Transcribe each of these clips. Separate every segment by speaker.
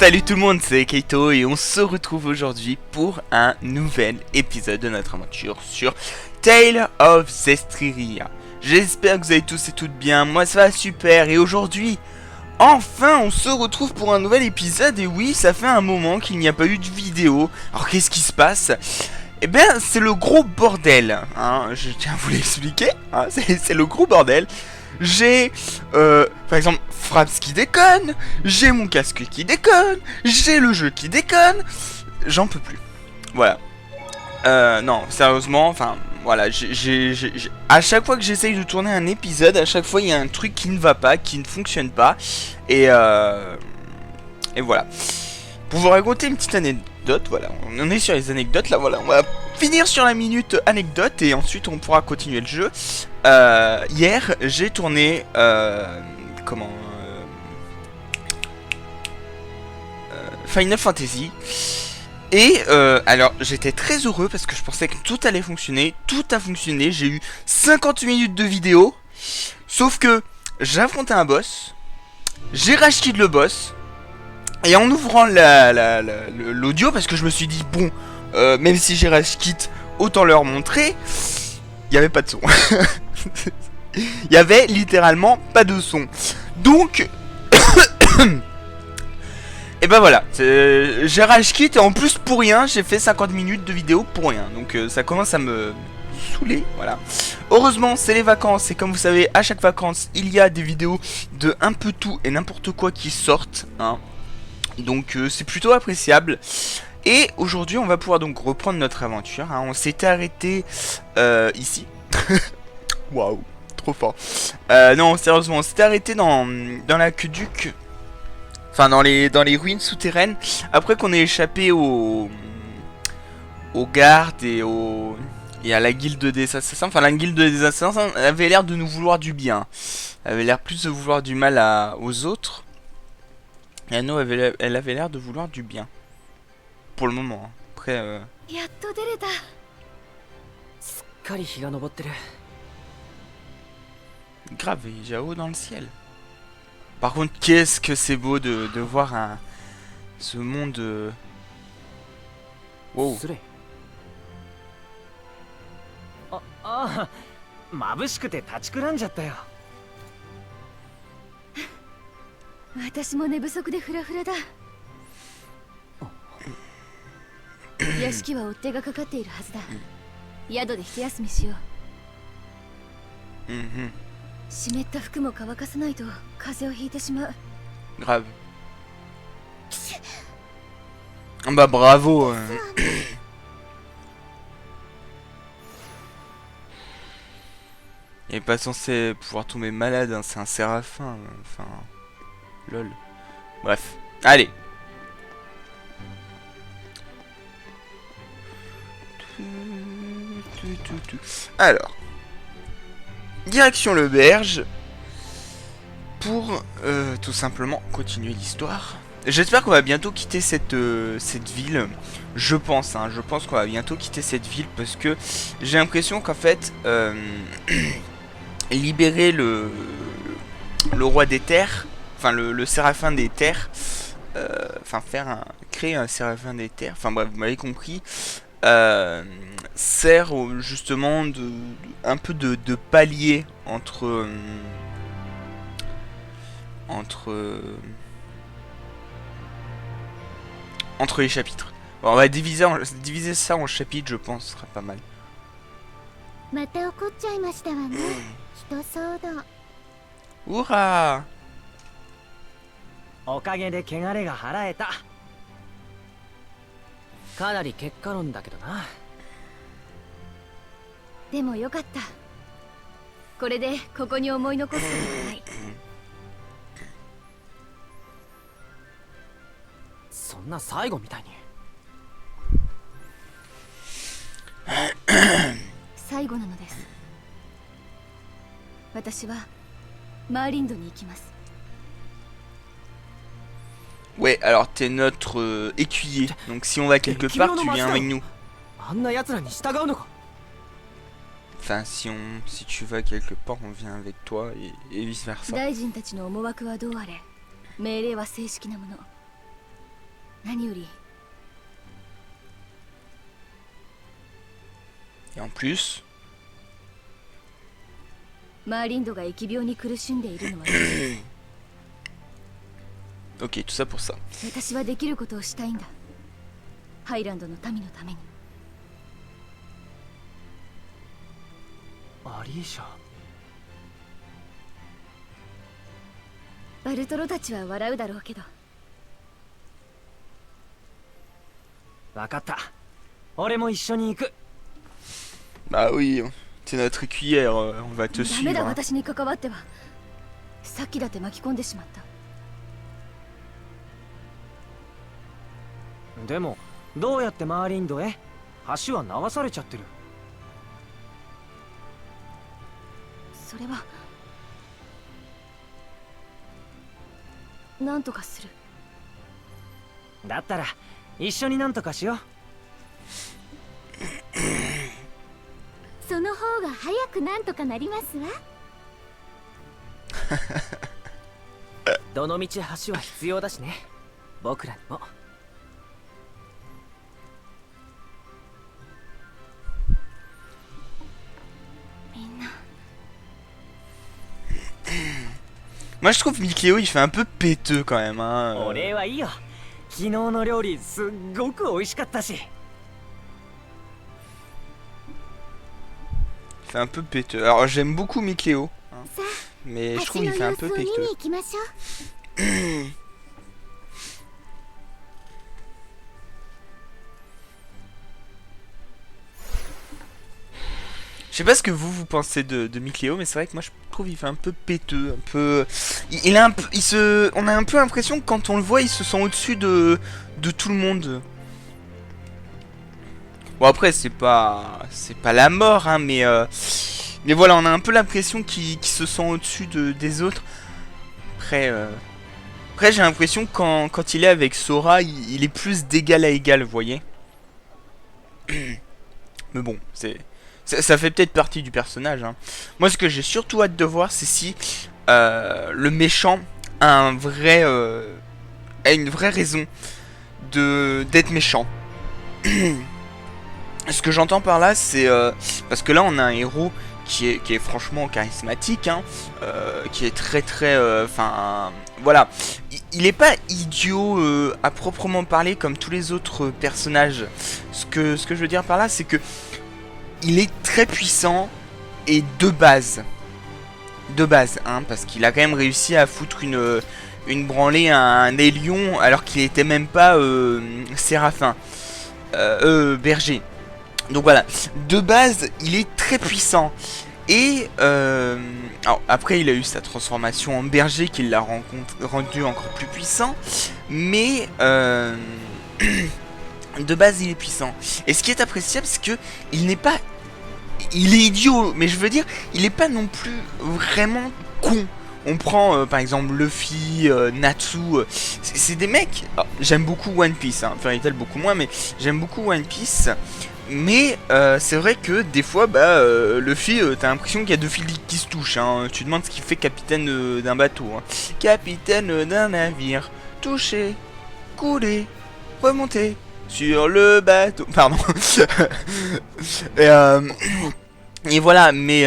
Speaker 1: Salut tout le monde, c'est Keito et on se retrouve aujourd'hui pour un nouvel épisode de notre aventure sur Tale of Zestiria. J'espère que vous allez tous et toutes bien, moi ça va super et aujourd'hui, enfin on se retrouve pour un nouvel épisode et oui, ça fait un moment qu'il n'y a pas eu de vidéo. Alors qu'est-ce qui se passe ? Eh bien c'est le gros bordel, hein, je tiens à vous l'expliquer, hein, c'est le gros bordel. J'ai, par exemple, Fraps qui déconne, j'ai mon casque qui déconne, j'ai le jeu qui déconne, j'en peux plus. Voilà. Non, sérieusement, enfin, voilà, à chaque fois que j'essaye de tourner un épisode, à chaque fois il y a un truc qui ne va pas, qui ne fonctionne pas, et voilà. Pour vous raconter une petite anecdote, voilà, on est sur les anecdotes, là, voilà, on va finir sur la minute anecdote et ensuite on pourra continuer le jeu. Hier, j'ai tourné, Final Fantasy. Et alors j'étais très heureux parce que je pensais que tout allait fonctionner. Tout a fonctionné, j'ai eu 50 minutes de vidéo. Sauf que j'ai affronté un boss, j'ai racheté le boss. Et en ouvrant l'audio, parce que je me suis dit, bon, même si j'ai racheté, autant leur montrer, il n'y avait pas de son. Il y avait littéralement pas de son. Donc... Et ben voilà, j'ai rage quit et en plus pour rien, j'ai fait 50 minutes de vidéo pour rien. Donc ça commence à me saouler, voilà. Heureusement, c'est les vacances et comme vous savez, à chaque vacances, il y a des vidéos de un peu tout et n'importe quoi qui sortent, hein. Donc c'est plutôt appréciable. Et aujourd'hui, on va pouvoir donc reprendre notre aventure, hein. On s'était arrêté ici. Waouh, trop fort. Non, sérieusement, on s'était arrêté dans l'aqueduc. Enfin, dans les ruines souterraines. Après qu'on ait échappé aux gardes et à la guilde des assassins. Enfin, la guilde des assassins avait l'air de nous vouloir du bien. Elle avait l'air plus de vouloir du mal aux autres. Et Anno, elle avait l'air de vouloir du bien. Pour le moment. Hein. Après, grave, il est déjà haut dans le ciel. Par contre, qu'est-ce que c'est beau de voir ce monde... Wow. Grave. Bah bravo. Il est pas censé pouvoir tomber malade, hein. C'est un séraphin. Enfin... Lol. Bref. Allez. Alors. Direction le berge. Pour tout simplement continuer l'histoire. J'espère qu'on va bientôt quitter cette ville. Je pense, hein, je pense qu'on va bientôt quitter cette ville parce que j'ai l'impression qu'en fait, libérer le roi des terres, enfin le séraphin des terres, enfin créer un séraphin des terres, enfin bref, vous m'avez compris, sert justement un peu de palier entre les chapitres. Bon, on va diviser ça en chapitres, je pense, ce sera pas mal. Hurrah! Ouais, alors t'es notre écuyer, donc si on va quelque part, tu viens avec nous. Enfin, si tu vas quelque part, on vient avec toi et vice versa.
Speaker 2: 何より
Speaker 1: Et en plus...
Speaker 2: マーリンドが疫病に苦しんでいるのは
Speaker 1: Ok, tout ça pour ça.
Speaker 2: 私はできることをしたいんだ。ハイランドの民のために。
Speaker 3: アリーシャ。
Speaker 2: バルトロたちは笑うだろうけど。
Speaker 3: わかった。俺も一緒に行く。
Speaker 1: Bah oui, t'es notre écuyère, on va te
Speaker 2: ダメだ、
Speaker 1: suivre.
Speaker 2: 私に関わっては。さっきだって巻き込んでしまった。
Speaker 3: でもどうやってマーリンドへ？橋は流されちゃってる。
Speaker 2: それはなんとかする。
Speaker 3: だったら一緒になんとかしよう。
Speaker 2: その方が早くなんとかなりますわ。
Speaker 3: どのみち橋は必要だしね。僕らにも。
Speaker 2: みんな。
Speaker 1: Moi je trouve Mikléo il fait un peu péteux quand même. Hein.
Speaker 3: お礼はいいよ。昨日の料理すっごく美味しかったし。
Speaker 1: Il fait un peu péteux. Alors j'aime beaucoup Mikléo. Hein, mais je trouve qu'il fait un peu péteux. Je sais pas ce que vous pensez de Mikléo, mais c'est vrai que moi je trouve qu'il fait un peu péteux, un peu... Il a un peu... On a un peu l'impression que quand on le voit, il se sent au-dessus de tout le monde. Bon après c'est pas la mort, hein, mais voilà, on a un peu l'impression qu'il se sent au-dessus des autres. Après j'ai l'impression que quand il est avec Sora, il est plus d'égal à égal, vous voyez. Mais bon, ça fait peut-être partie du personnage. Hein. Moi, ce que j'ai surtout hâte de voir, c'est si le méchant a a une vraie raison d'être méchant. Ce que j'entends par là, c'est parce que là, on a un héros qui est franchement charismatique, hein, qui est très, enfin, voilà. Il est pas idiot à proprement parler comme tous les autres personnages. Ce que je veux dire par là, c'est que il est très puissant et de base, hein, parce qu'il a quand même réussi à foutre une branlée à un Élion alors qu'il était même pas Séraphin, berger. Donc voilà, de base, il est très puissant. Et alors après, il a eu sa transformation en berger qui l'a rendu encore plus puissant. Mais de base, il est puissant. Et ce qui est appréciable, c'est que il n'est pas... Il est idiot, mais je veux dire, il est pas non plus vraiment con. On prend par exemple Luffy, Natsu, c'est des mecs... J'aime beaucoup One Piece, hein, Fairy Tail beaucoup moins, mais j'aime beaucoup One Piece. Mais c'est vrai que des fois, Luffy, t'as l'impression qu'il y a deux fils qui se touchent. Hein. Tu te demandes ce qu'il fait capitaine d'un bateau. Hein. Capitaine d'un navire, touché, coulé, remonté sur le bateau. Pardon. Et voilà, mais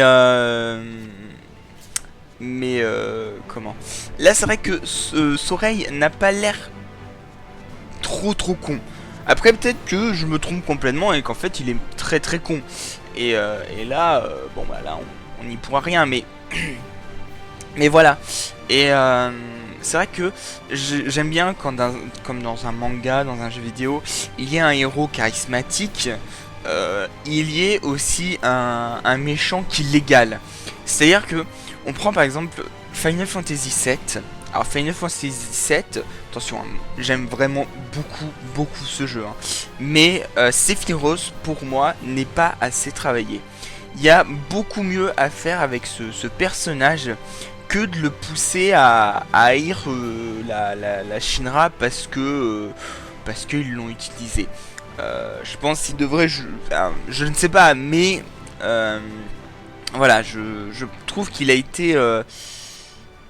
Speaker 1: comment? Là, c'est vrai que Soreil n'a pas l'air trop con. Après, peut-être que je me trompe complètement et qu'en fait, il est très con. Et là, bon, bah là, on n'y pourra rien, mais... mais voilà. Et c'est vrai que j'aime bien quand, comme dans un manga, dans un jeu vidéo, il y a un héros charismatique, il y ait aussi un méchant qui l'égale. C'est-à-dire que, on prend par exemple Final Fantasy VII. Alors Final Fantasy VII, attention, hein, j'aime vraiment beaucoup ce jeu. Hein. Mais Sephiroth, pour moi, n'est pas assez travaillé. Il y a beaucoup mieux à faire avec ce personnage que de le pousser à haïr la Shinra parce qu'ils l'ont utilisé. Je pense qu'il devrait... Je ne sais pas, mais... voilà, je trouve qu'il a été...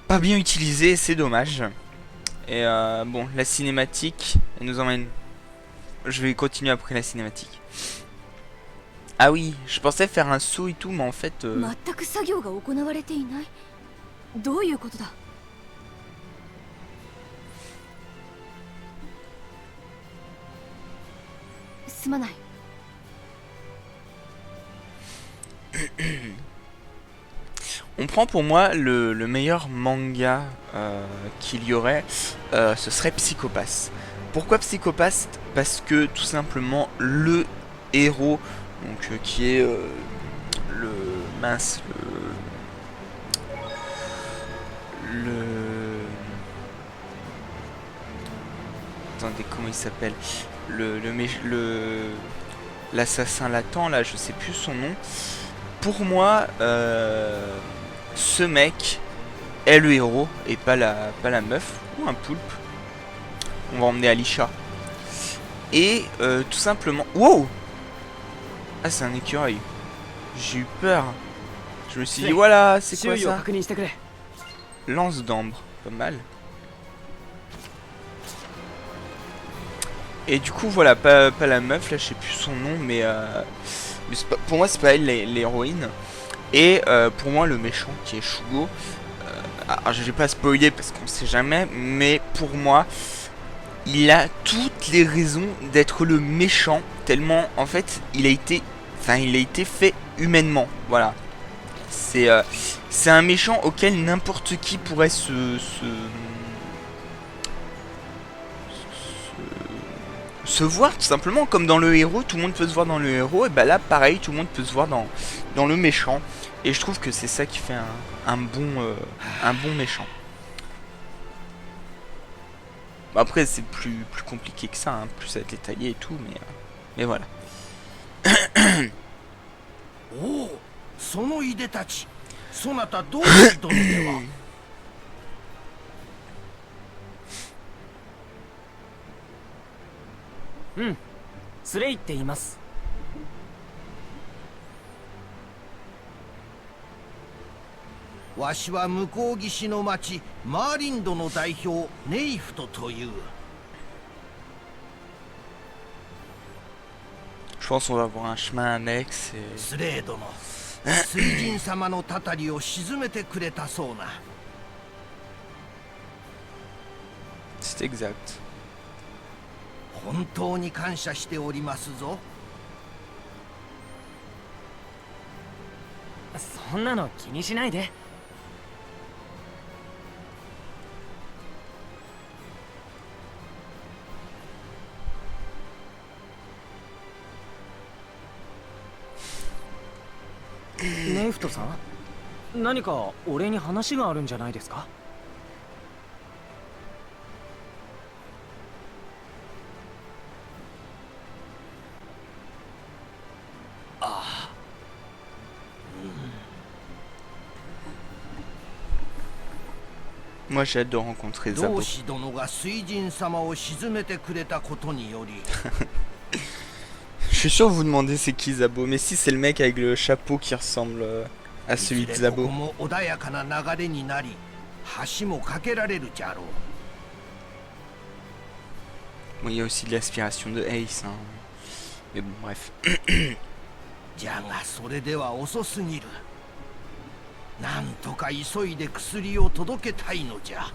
Speaker 1: pas bien utilisé, c'est dommage. Et bon, la cinématique, elle nous emmène. Je vais continuer après la cinématique. Ah oui, je pensais faire un saut et tout, mais en fait...
Speaker 2: 全く作業が行われていない。どういうことだ。すまない。
Speaker 1: On prend pour moi le meilleur manga qu'il y aurait, ce serait Psychopass. Pourquoi Psychopass? Parce que tout simplement le héros, donc qui est le mince, attendez, comment il s'appelle, l'assassin latent là, je sais plus son nom. Pour moi, ce mec est le héros et pas la meuf ou un poulpe. On va emmener Alisha. Et tout simplement... Wow! Ah, c'est un écureuil. J'ai eu peur. Je me suis dit, voilà, c'est quoi ça? Lance d'ambre. Pas mal. Et du coup, voilà, pas la meuf, là, je sais plus son nom, mais pour moi, c'est pas elle l'héroïne. Et pour moi, le méchant, qui est Shugo, alors je vais pas spoiler parce qu'on sait jamais, mais pour moi, il a toutes les raisons d'être le méchant, tellement, en fait, il a été fait humainement, voilà. C'est un méchant auquel n'importe qui pourrait se voir tout simplement, comme dans le héros, tout le monde peut se voir dans le héros, et bah là pareil, tout le monde peut se voir dans le méchant, et je trouve que c'est ça qui fait un bon méchant. Bon, après c'est plus compliqué que ça, hein, plus à détailler et tout, mais voilà.
Speaker 4: Oh, そのいでたち、そなたどうしとるでは。
Speaker 3: うん、スレイって言います。
Speaker 4: わしは向こう岸の町マーリンドの代表ネイフトという。
Speaker 1: Je pense qu'on va avoir un chemin annexe et...
Speaker 4: スレー殿、水神様のたたりを沈めてくれたそうな。
Speaker 1: C'est exact.
Speaker 4: 本当に感謝しておりますぞ。
Speaker 3: そんなの気にしないで。ネイフトさん、何か俺に話があるんじゃないですか？Moi
Speaker 1: j'ai hâte de rencontrer Zabo.
Speaker 4: 同志殿が水神様を沈めてくれたことにより。
Speaker 1: Je suis sûr que vous demandez c'est qui Zabo, mais si c'est le mec avec le chapeau qui ressemble à celui de Zabo.
Speaker 4: ここも穏やかな流れになり、橋も架けられるじゃろう。
Speaker 1: Bon, il y a aussi de l'aspiration de Ace, hein. Mais bon, bref.
Speaker 4: じゃがそれでは遅すぎる。なんとか急いで薬を届けたいのじゃ。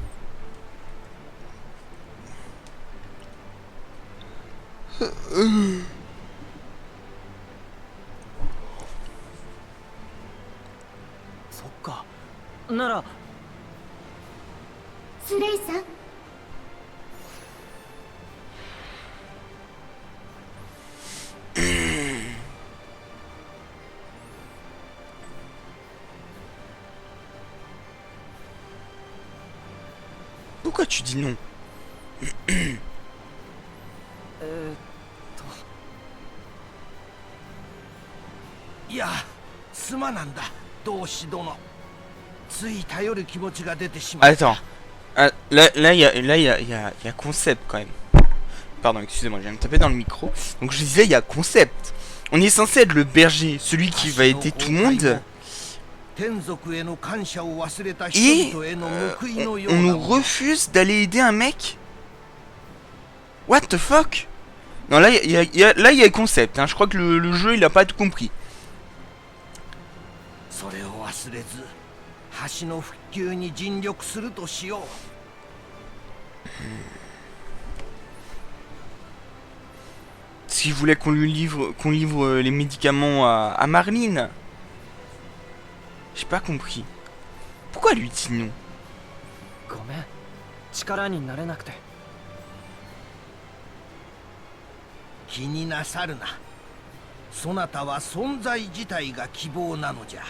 Speaker 3: そっか。なら
Speaker 2: スレイさん、
Speaker 1: Pourquoi tu dis non?
Speaker 4: いや、すまなんだ、同志殿。つい頼る気持ちが出てしまった。
Speaker 1: Attends. Ah, là, il y a concept quand même. Pardon, excusez-moi, je viens de me taper dans le micro. Donc je disais, il y a concept. On est censé être le berger, celui qui va aider tout le monde.
Speaker 4: 天族への感謝を忘れた
Speaker 1: Et
Speaker 4: 人々への報いのよ
Speaker 1: on
Speaker 4: うな
Speaker 1: nous refuse d'aller aider un mec. What the fuck? Non, là, il y a le concept. Hein. Je crois que le jeu, il a pas tout compris.
Speaker 4: それを忘れず橋の復旧に尽力するとしよう。
Speaker 1: S'il voulait qu'on livre les médicaments à Marlene. J'ai pas compris. Pourquoi lui dit non?
Speaker 3: ごめん力になれなくて。
Speaker 4: 気になさるな。そなたは存在自体が希望なのじゃ。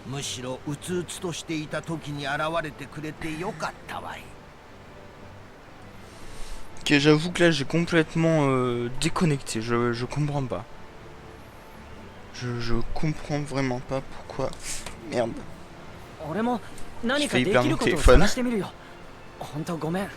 Speaker 4: むしろうつうつとしていた時に現れてくれてよかったわい。
Speaker 1: Ok, j'avoue que là j'ai complètement déconnecté, je comprends pas. Je comprends vraiment pas pourquoi. Merde.
Speaker 3: 俺も何かできることを
Speaker 1: téléphone.
Speaker 3: 探してみるよ。本当ごめん。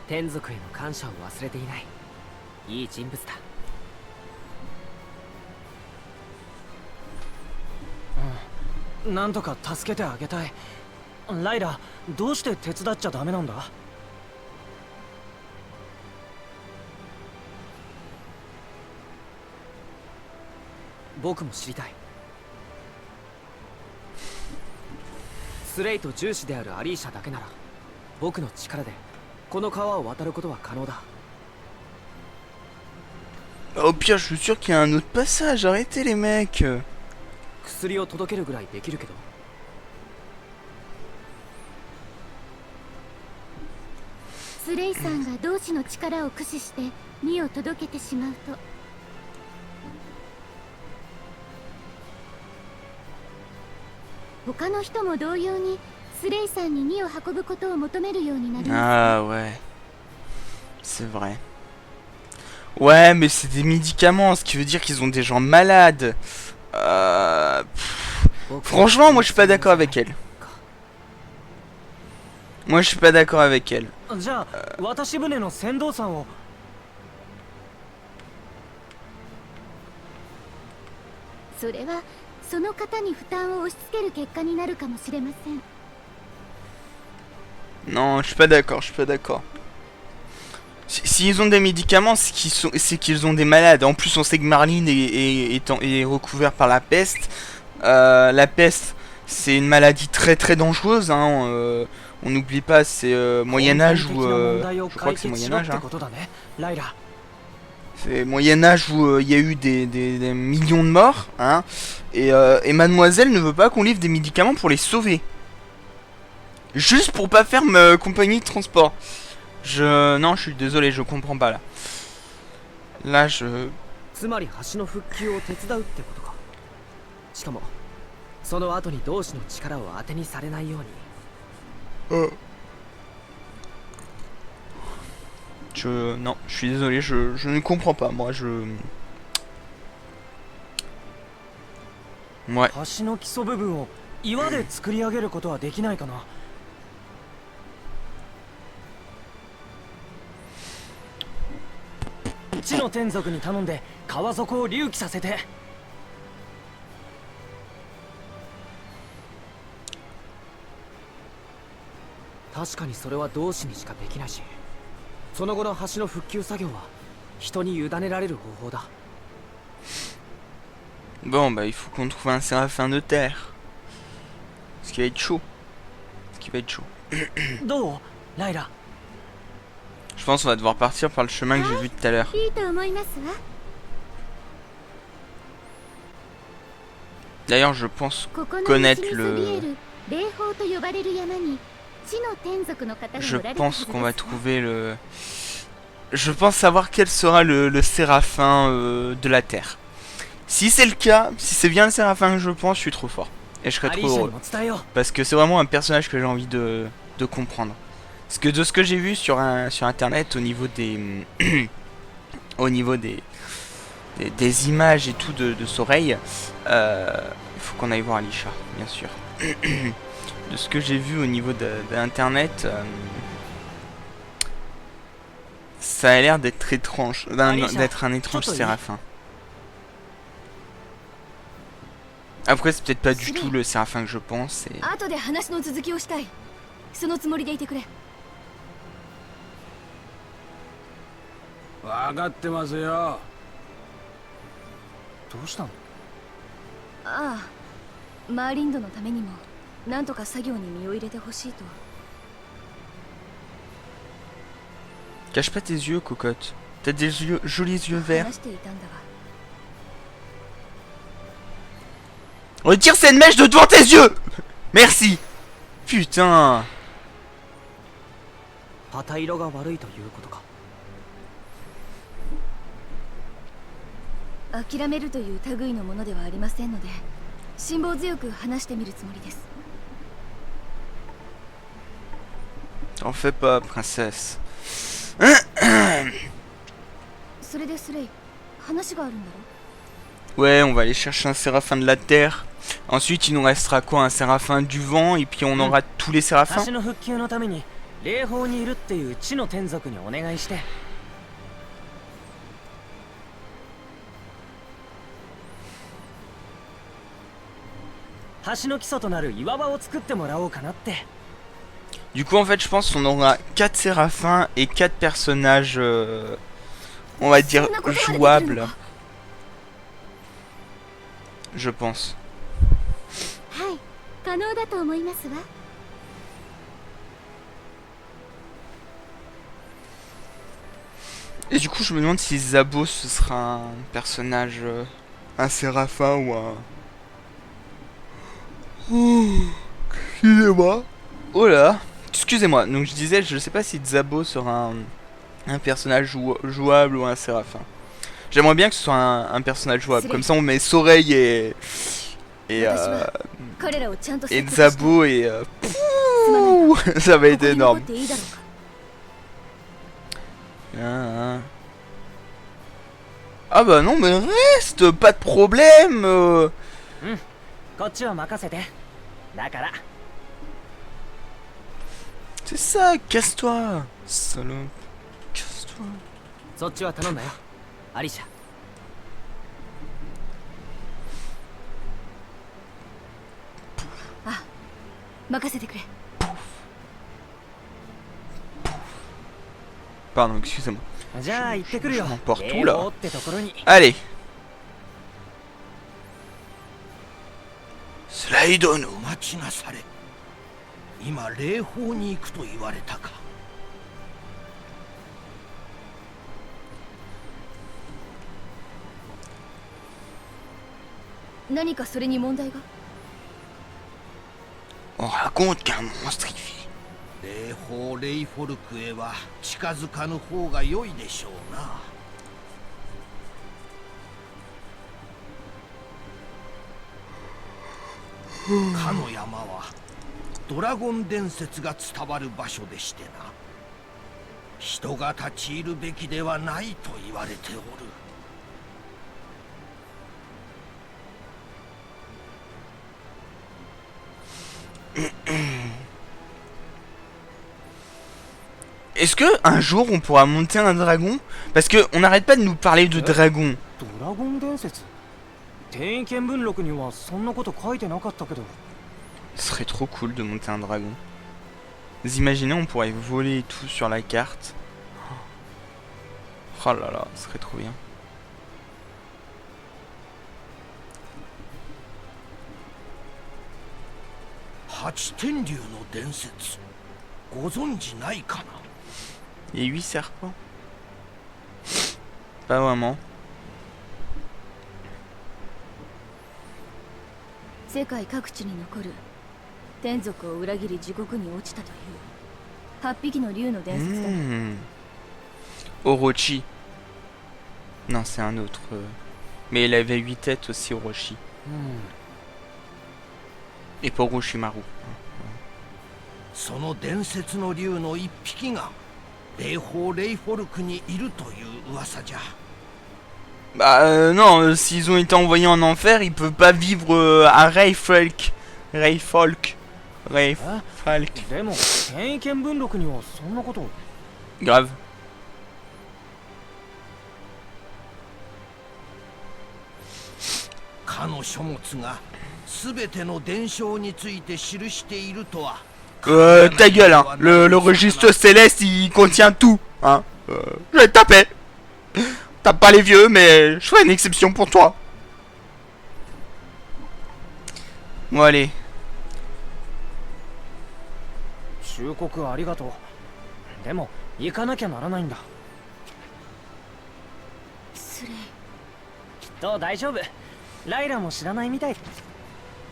Speaker 3: 天族への感謝を忘れていない。いい人物だ。うん、なんとか助けてあげたい。ライラ、どうして手伝っちゃダメなんだ？僕も知りたい。スレイと重視であるアリーシャだけなら、僕の力でこの川を渡ることは可能だ。
Speaker 1: Au pire, je suis sûr qu'il y a un autre passage. Arrêtez les mecs.
Speaker 3: 薬を届けるぐらいできるけど。
Speaker 2: スレイさんが同志の力を駆使して2を届けてしまうと、他の人も同様にスレイさんに2を運ぶことを求めるようになります。
Speaker 1: Ah ouais. C'est vrai. Ouais, mais c'est des médicaments, ce qui veut dire qu'ils ont des gens malades. Franchement, moi je suis pas d'accord avec elle. Moi je suis pas d'accord avec elle.
Speaker 3: じゃあ、渡し船の船頭さんを。
Speaker 2: それはその方に負担を押し付ける結果になるかもしれません。
Speaker 1: Non, je suis pas d'accord, je suis pas d'accord. S'ils ont des médicaments, c'est qu'ils ont des malades. En plus, on sait que Marlene est recouvert par la peste. La peste, c'est une maladie très très dangereuse. Hein. On n'oublie pas, c'est Moyen-Âge ou... je crois que c'est Moyen-Âge. Hein. C'est Moyen-Âge où il y a eu des millions de morts. Hein. Et Mademoiselle ne veut pas qu'on livre des médicaments pour les sauver. Juste pour pas faire ma compagnie de transport. Non, je suis désolé, je comprends pas là. Là, je...
Speaker 3: つまり橋の復旧を手伝うってことか。しかもその後に同志の力を当てにされないように。
Speaker 1: Non, je suis désolé, je ne comprends pas. Moi, Ouais.
Speaker 3: 橋の基礎部分を岩で作り上げることはできないかな。地の天族に頼んで川底を隆起させて。確かにそれは同志にしかできないし、その後の橋の復旧作業は人に委ねられる方法だ。
Speaker 1: Bon, bah, il faut qu'on trouve un séraphin de terre. Ce qui va être chaud. Ce qui va être chaud.
Speaker 3: どう、ライラ？
Speaker 1: Je pense qu'on va devoir partir par le chemin que j'ai vu tout à l'heure.
Speaker 2: いいと思いますわ。
Speaker 1: D'ailleurs, je pense
Speaker 2: ここの
Speaker 1: connaître
Speaker 2: 西にそびえ
Speaker 1: le...
Speaker 2: る霊峰と呼ばれる山に地の天族の方が
Speaker 1: Je
Speaker 2: おられるはず
Speaker 1: pense
Speaker 2: です
Speaker 1: qu'on va
Speaker 2: わ。
Speaker 1: trouver le... Je pense savoir quel sera le séraphin de la terre. Si c'est le cas, si c'est bien le séraphin que je pense, je suis trop fort. Et je serais
Speaker 3: アリ
Speaker 1: trop
Speaker 3: ーシャに
Speaker 1: heureux.
Speaker 3: も伝えよう。
Speaker 1: Parce que c'est vraiment un personnage que j'ai envie de comprendre. Parce que de ce que j'ai vu sur internet au niveau des des images et tout de Soreil, il faut qu'on aille voir Alisha, bien sûr. De ce que j'ai vu au niveau de internet, ça a l'air d'être étrange, d'être un étrange séraphin. Après, c'est peut-être pas du tout le séraphin que je pense. Et... Cache pas tes yeux, cocotte. T'as des jolis yeux verts. Retire cette mèche de devant tes yeux. Merci. Putain.
Speaker 3: 旗色が悪いということか。
Speaker 2: 諦めるという類のものではありませんので、辛抱強く話してみるつもりです。
Speaker 1: T'en fais pas, princesse.
Speaker 2: それでスレイ、話があるんだろ。
Speaker 1: Ouais, on va aller chercher un séraphin de la terre. Ensuite, il nous restera quoi? Un séraphin du vent, et puis on aura tous les séraphins.
Speaker 3: 橋の復旧のために霊峰にいるっていう地の天族にお願いして。橋の基礎となる岩場を作ってもらおうかなって。
Speaker 1: Du coup, en fait, je pense qu'on aura 4 séraphins et 4 personnages, on va dire, jouables. Je pense. Et du coup, je me demande si Zabo, ce sera un personnage, un séraphin ou un... Excusez-moi. Oh là. Excusez-moi, donc je disais, je sais pas si Zabo sera un personnage jouable ou un séraphin. J'aimerais bien que ce soit un personnage jouable, comme ça on met Soreil et Zabo et ça va être énorme. Ah bah non mais reste, pas de problème. C'est ça, casse-toi, salope, casse-toi.
Speaker 3: そっちは頼んだよ、アリシャ。
Speaker 2: あ、任せてくれ。
Speaker 1: Pardon, excusez-moi.
Speaker 3: Je
Speaker 1: m'emporte tout là. Allez. Slaidono.
Speaker 4: 今霊峰に行くと言われたか。
Speaker 2: 何かそれに問題が？
Speaker 1: On raconte qu'un monstre y vit.
Speaker 4: 霊峰レイフォルクへは近づかぬ方が良いでしょうな。かの山はドラゴン伝説が伝わる場所でしてな。人が立ち入るべきではないと言われておる。
Speaker 1: Est-ce que un jour on pourra monter un dragon? Parce que on n'arrête pas de nous parler de dragon. Ce serait trop cool de monter un dragon. Vous imaginez, on pourrait voler et tout sur la carte. Oh là là, ce serait trop bien. Il y a 8 serpents. Pas vraiment.
Speaker 2: 世界各地に残る天族を裏切り地獄に落ちたという8匹の竜の伝説だ。
Speaker 1: Orochi. Non, c'est un autre. Mais il avait 8 têtes aussi, Orochi. Et pas Orochimaru.
Speaker 4: その伝説の竜の1匹が霊峰レイフォルクにいるという噂じゃ。
Speaker 1: Bah non, s'ils ont été envoyés en enfer, ils peuvent pas vivre à Rayfolk. Rayfolk. Rayfolk.
Speaker 3: でも権威見聞録にはそんなこと。
Speaker 1: Grave.
Speaker 4: かの書物が全ての伝承について記しているとは。
Speaker 1: Ta gueule, hein. Le registre céleste, il contient tout, hein. Je vais te taper. Tape pas les vieux, mais je ferai une exception pour toi. Bon, allez.
Speaker 3: 忠告ありがとう。でも行かなきゃならないんだ。
Speaker 2: スレイ。
Speaker 3: きっと大丈夫。ライラも知らないみたい。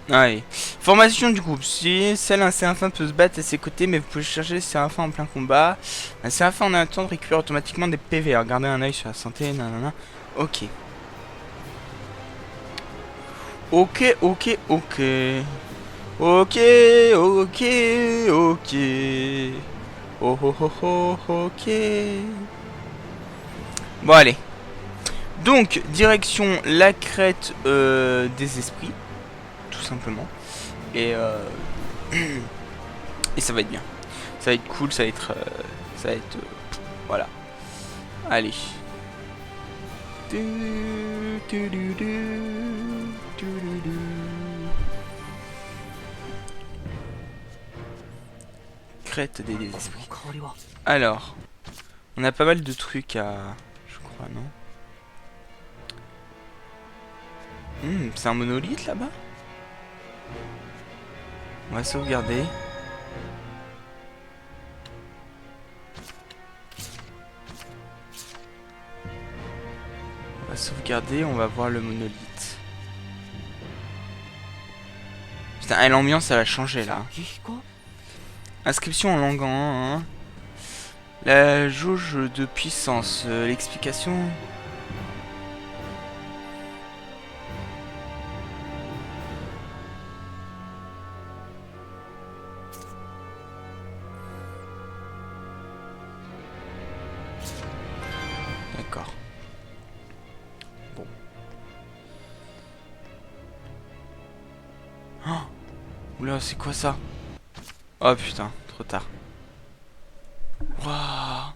Speaker 1: Allez. Formation du groupe. Si seul un Séraphin peut se battre à ses côtés, mais vous pouvez chercher le Séraphin en plein combat. Un Séraphin en attente récupère automatiquement des PV. Regardez un œil sur la santé. Nanana. Ok. Ok, ok, ok. Ok, ok, ok. Oh oh oh oh, ok. Bon, allez. Donc, direction la crête des esprits. Tout simplement. Et et ça va être bien. Ça va être cool, ça va être voilà. Allez. Crête des esprits. Alors, on a pas mal de trucs à, je crois, non? C'est un monolithe là-bas? On va sauvegarder. On va sauvegarder, on va voir le monolithe. Putain, l'ambiance elle a changé là. Inscription en langue en 1. La jauge de puissance. L'explication. D'accord. Bon. Oh, oula, c'est quoi ça? Oh putain, trop tard. Waouh.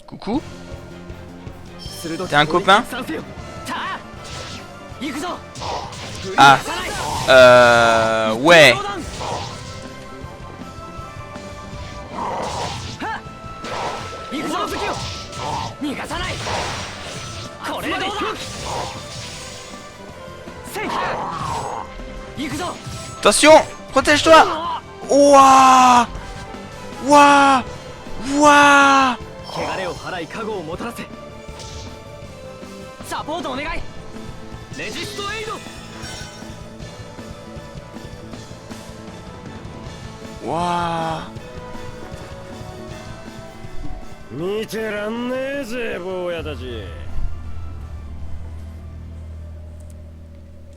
Speaker 1: Coucou. T'es un copain? Ah. Ouais. Attention, protège-toi. Ouah. Ouah. Ouah. Ouah.
Speaker 5: 見てらんねえぜ坊やたち。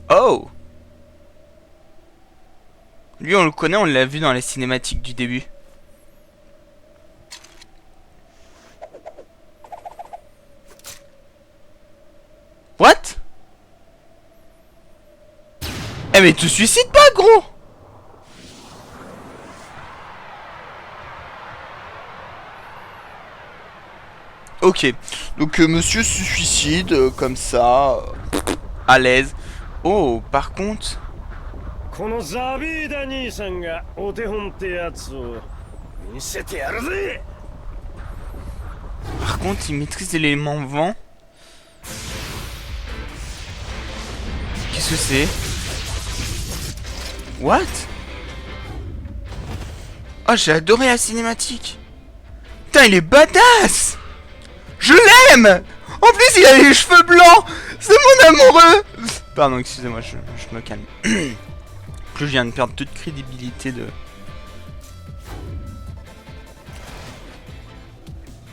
Speaker 1: Oh. Lui on le connaît, on l'a vu dans les cinématiques du début. What? Eh mais te suicide pas gros. Ok, donc monsieur se suicide comme ça, à l'aise. Oh, par contre...
Speaker 5: このザビーダ兄さんがお手本ってやつを見せてやるぜ。
Speaker 1: Par contre, il maîtrise l'élément vent. Qu'est-ce que c'est? What? Oh, j'ai adoré la cinématique. Putain, il est badass. Je l'aime. En plus, il a les cheveux blancs. C'est mon amoureux. Pardon, excusez-moi, je me calme. Je viens de perdre toute crédibilité de...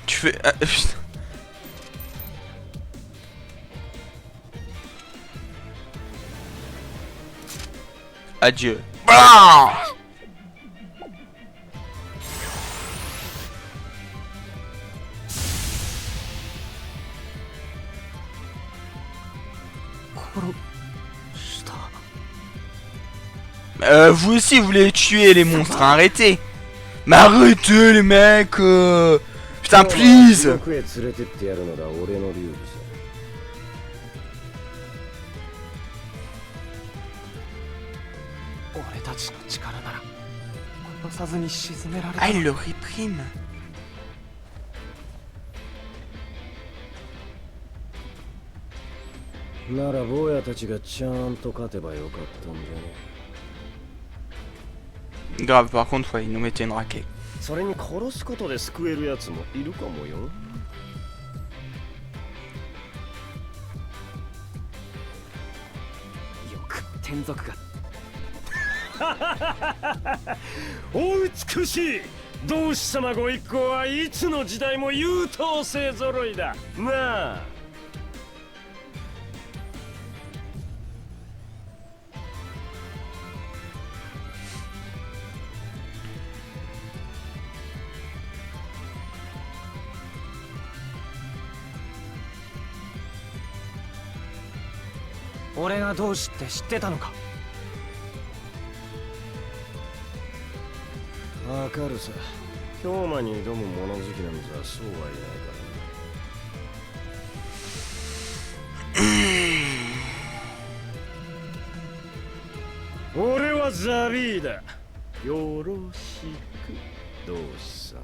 Speaker 1: Tu fais... putain. Adieu. Blah. Vous aussi, vous voulez tuer les monstres, hein, arrêtez. Mais arrêtez, les mecs. Putain, please.
Speaker 5: 地獄へ連れてってやるのが俺の流儀さ。
Speaker 3: 俺たちの力なら殺さずに沈められる。
Speaker 1: Ah, il le réprime.
Speaker 5: なら坊やたちがちゃんと勝てばよかったんじゃね。
Speaker 1: Grave, par contre, ouais, il nous mettait une raquette.
Speaker 5: それに殺すことで救えるやつもいるかもよ。
Speaker 3: よく天族が。
Speaker 5: お美しい同志様ご一行はいつの時代も優等生揃いだなあ。
Speaker 3: 俺が同志って知ってたのか。
Speaker 5: わかるさ。氷魔に挑む物好きなんざそうはいないからな。俺はザビーだ。よろしく同志様。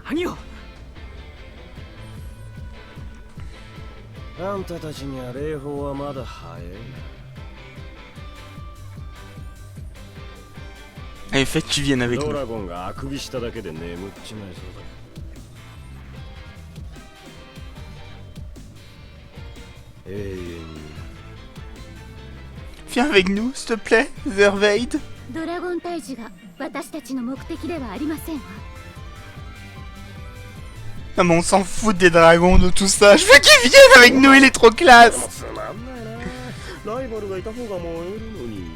Speaker 3: 何を。
Speaker 5: あんたたちには礼法はまだ早いな。
Speaker 1: Allez, faites que tu viennes avec
Speaker 5: ド
Speaker 1: nous.
Speaker 5: ラゴンがあくびしただけで眠っちまいそうだ。永遠に。
Speaker 1: Viens avec nous, s'il te plaît, Zerveid.
Speaker 2: ドラゴン退治が私たちの目的ではありませんわ。
Speaker 1: Non mais on s'en fout des dragons, de tout ça. Je veux qu'il vienne avec nous, il est trop classe.
Speaker 5: つまんないな。ライバルがいた方が燃えるのに。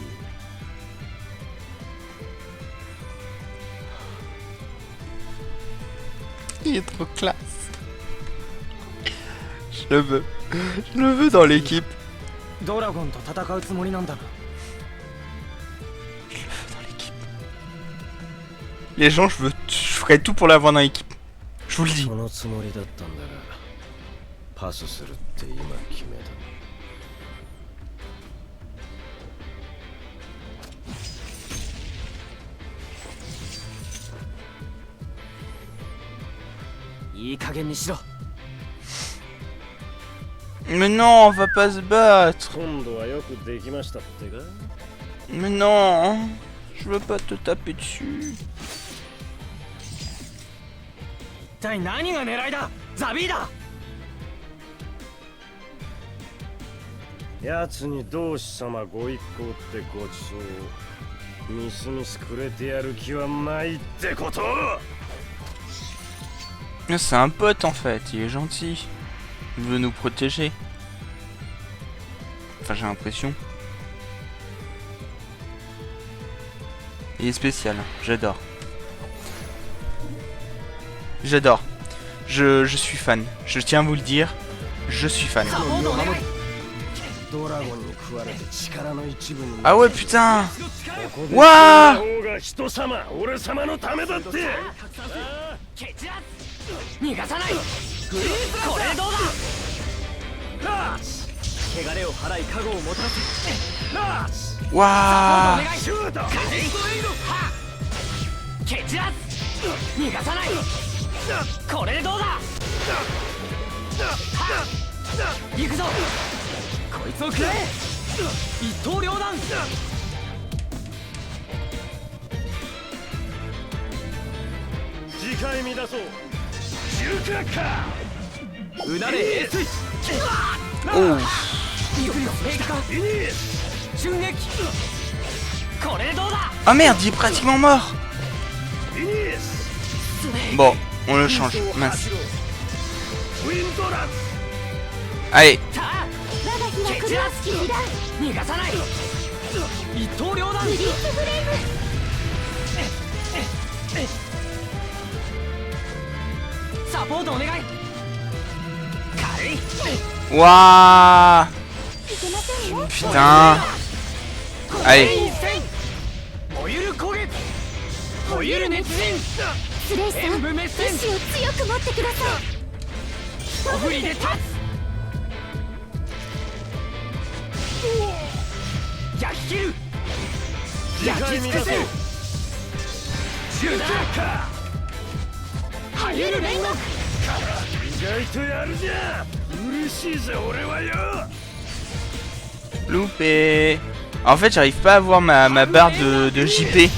Speaker 1: Il est trop classe. Je le veux. Je le veux dans l'équipe.
Speaker 3: ドラゴンと戦うつもりなんだな。
Speaker 1: Je le veux dans l'équipe. Les gens, je ferai tout pour l'avoir dans l'équipe. Je vous le dis.
Speaker 5: そのつもりだったんだが、パスするって今決めた。
Speaker 3: いい加減にしろ。
Speaker 1: Mais non, on va pas se battre.
Speaker 5: 今度はよくできましたってか。
Speaker 1: Mais non, je veux pas te taper dessus.
Speaker 3: 一体何が狙いだ、ザビーだ。
Speaker 5: 奴に同志様ご一行ってごちそうみすみすくれてやる気はないってこと。
Speaker 1: C'est un pote en fait, il est gentil. Il veut nous protéger. Enfin, j'ai l'impression. Il est spécial, j'adore. J'adore. Je suis fan. Je tiens à vous le dire. Je suis fan. Ah ouais, putain. Waouh.
Speaker 5: 方が人様、俺様のためだって。
Speaker 3: 逃がさない。これどうだ。汚れを払い加護をもたらせ。
Speaker 1: Waouh.
Speaker 5: シュート。
Speaker 3: 蹴散らす。逃がさない。これでどうだ。行くぞ。こいつを食らえ。一刀両断。
Speaker 5: 次回乱そう。ジュークラッカー。
Speaker 3: うなれエースイッチ。
Speaker 1: Oh.
Speaker 3: 行くよ。
Speaker 5: イニエス。
Speaker 3: 襲撃。これでどうだ。
Speaker 1: Ah merde, il est pratiquement mort.
Speaker 5: イニエス。
Speaker 1: Bon, on le change. Mince.
Speaker 5: ウィンドラン。
Speaker 1: Allez.
Speaker 2: 我が日は黒月二段
Speaker 3: 逃がさない。一刀両断。
Speaker 2: ブリッツフレーム
Speaker 3: サポートお願い。軽い。
Speaker 1: Waouh.
Speaker 2: いけませんよ。
Speaker 1: Putain. Allez.
Speaker 3: 燃ゆる焦げ。燃ゆる熱源。
Speaker 2: スレイさん、意志を
Speaker 3: 演武滅戦。
Speaker 2: 強く持ってください。
Speaker 3: お振りで立つ。焼き切る。焼き尽くす。シューターか。はゆる煉獄。
Speaker 5: 意外とやるじゃん。嬉しいぜ俺はよ。
Speaker 1: Loupé. En fait, j'arrive pas à avoir ma barre de JP.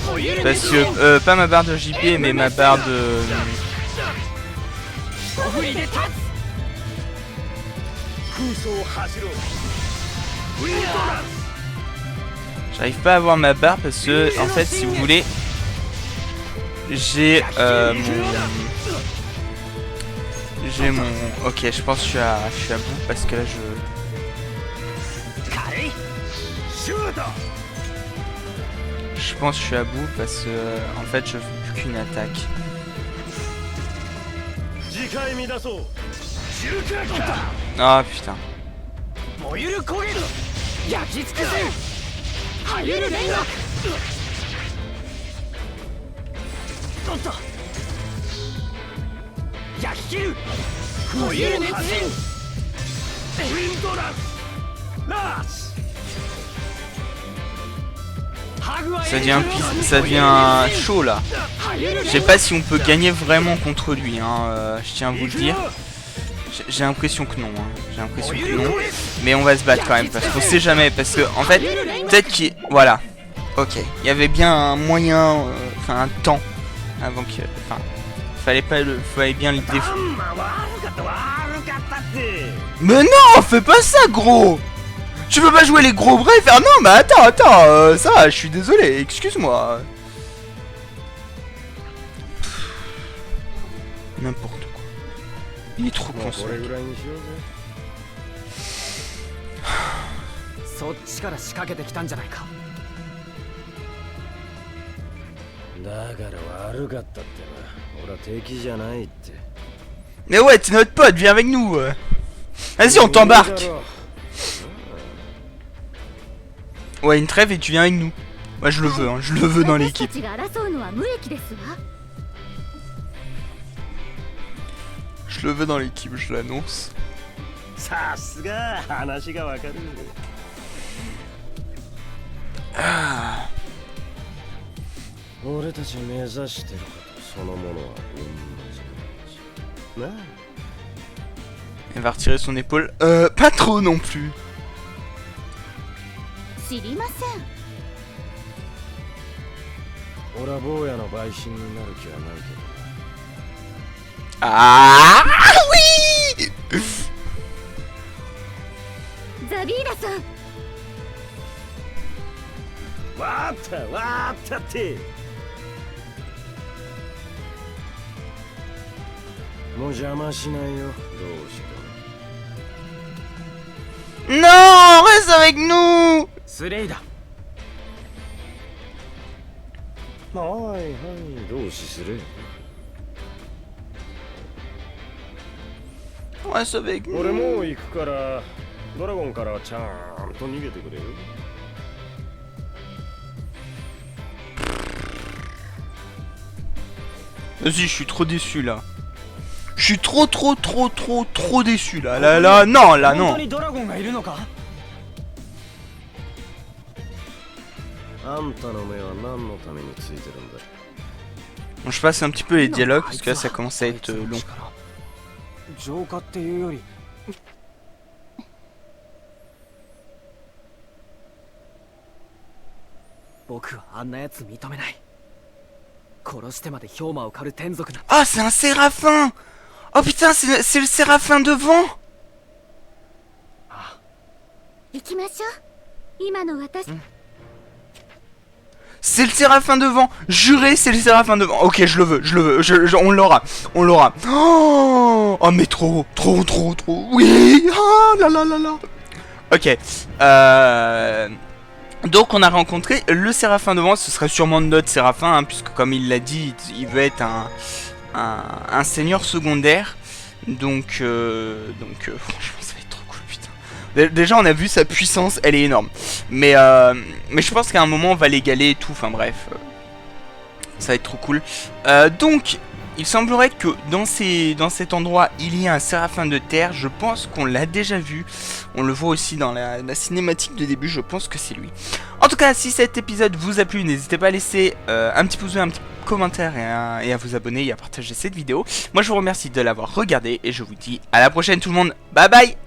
Speaker 1: Parce que... pas ma barre de JP, mais ma barre de...
Speaker 3: お振りで立つ。
Speaker 5: 空想を走ろう。ウィンドラン。
Speaker 1: J'arrive pas à avoir ma barre parce que, en fait, si vous voulez... J'ai mon... Ok, je pense que je suis à bout parce que là,
Speaker 3: 軽い。シュート。
Speaker 1: Je pense que je suis à bout parce que, en fait, je fais plus qu'une attaque.
Speaker 5: 次回見出そう。シューターか。
Speaker 1: Ah, putain.
Speaker 3: 燃ゆる焦げる。焼き尽くす。はゆる煉獄。おっと。焼き切る。燃ゆる熱源。
Speaker 5: ウィンドラン。ラース。
Speaker 1: Ça devient chaud là. Je sais pas si on peut gagner vraiment contre lui, hein. Je tiens à vous le dire. J'ai l'impression que non, hein. J'ai l'impression que non. Mais on va se battre quand même parce qu'on sait jamais. Parce que en fait, peut-être qu'il... Voilà. Ok. Il y avait bien un moyen, enfin un temps avant que... Enfin, fallait bien le défendre. Mais non, fais pas ça, gros. Tu veux pas jouer les gros bras et faire non, mais attends, ça, je suis désolé, excuse-moi. N'importe quoi. Il est trop con.
Speaker 5: これぐらいにしようぜ。
Speaker 3: そっちから仕掛けてきたんじゃないか。
Speaker 5: だから悪かったってな。俺は敵じゃないって。
Speaker 1: Mais ouais, t'es notre pote, viens avec nous. Vas-y, on t'embarque. Ouais, une trêve et tu viens avec nous. Moi je le veux, hein. Je le veux dans l'équipe.
Speaker 2: 私たちが争うのは無益ですわ。
Speaker 1: Je le veux dans l'équipe, je l'annonce.
Speaker 5: さすが話がわかる。俺たち目指してることそのものは同じなあ。
Speaker 1: Elle va retirer son épaule. Pas trop non plus.
Speaker 2: 知りません。
Speaker 5: 俺は坊やの陪審になる気はないけど。
Speaker 1: Ah oui.
Speaker 2: ザビーラさん、
Speaker 5: わーったってもう邪魔しないよ、どうして
Speaker 1: Non, reste avec nous.
Speaker 3: スレイだ。
Speaker 5: はいはい、どうしする
Speaker 1: Reste avec nous.
Speaker 5: 俺もう行くからドラゴンからはちゃんと逃げてくれよ。
Speaker 1: Vas-y, je suis trop déçu là. Je suis trop déçu là. Là, non, là,
Speaker 3: 本
Speaker 1: non.
Speaker 3: 当にドラゴンがいるのか。
Speaker 5: あんたの目は何のためについてるんだ。
Speaker 1: Bon, je passe un petit peu les dialogues parce que là ça commence à être long.
Speaker 3: 浄化っていうより。僕はあんなやつ認めない。殺してまで氷馬を狩る天族な。
Speaker 1: Ah, c'est un séraphin. Oh putain, c'est le séraphin devant.
Speaker 2: 行きましょう。今の私、
Speaker 1: C'est le séraphin devant. Juré, c'est le séraphin devant. Ok, je le veux. On l'aura. Oh, mais trop. Oui. Ah là là là là. Ok. Donc on a rencontré le séraphin devant. Ce serait sûrement notre séraphin, hein, puisque comme il l'a dit, il veut être un seigneur secondaire. Donc franchement ça va être trop cool, putain. Déjà on a vu sa puissance, elle est énorme. Mais je pense qu'à un moment on va l'égaler et tout, enfin bref. Ça va être trop cool. Donc il semblerait que dans cet endroit il y a un séraphin de terre. Je pense qu'on l'a déjà vu. On le voit aussi dans la cinématique de début, je pense que c'est lui. En tout cas, si cet épisode vous a plu, n'hésitez pas à laisser un petit pouce bleu, un petit commentaire et à vous abonner et à partager cette vidéo. Moi je vous remercie de l'avoir regardé et je vous dis à la prochaine tout le monde. Bye bye.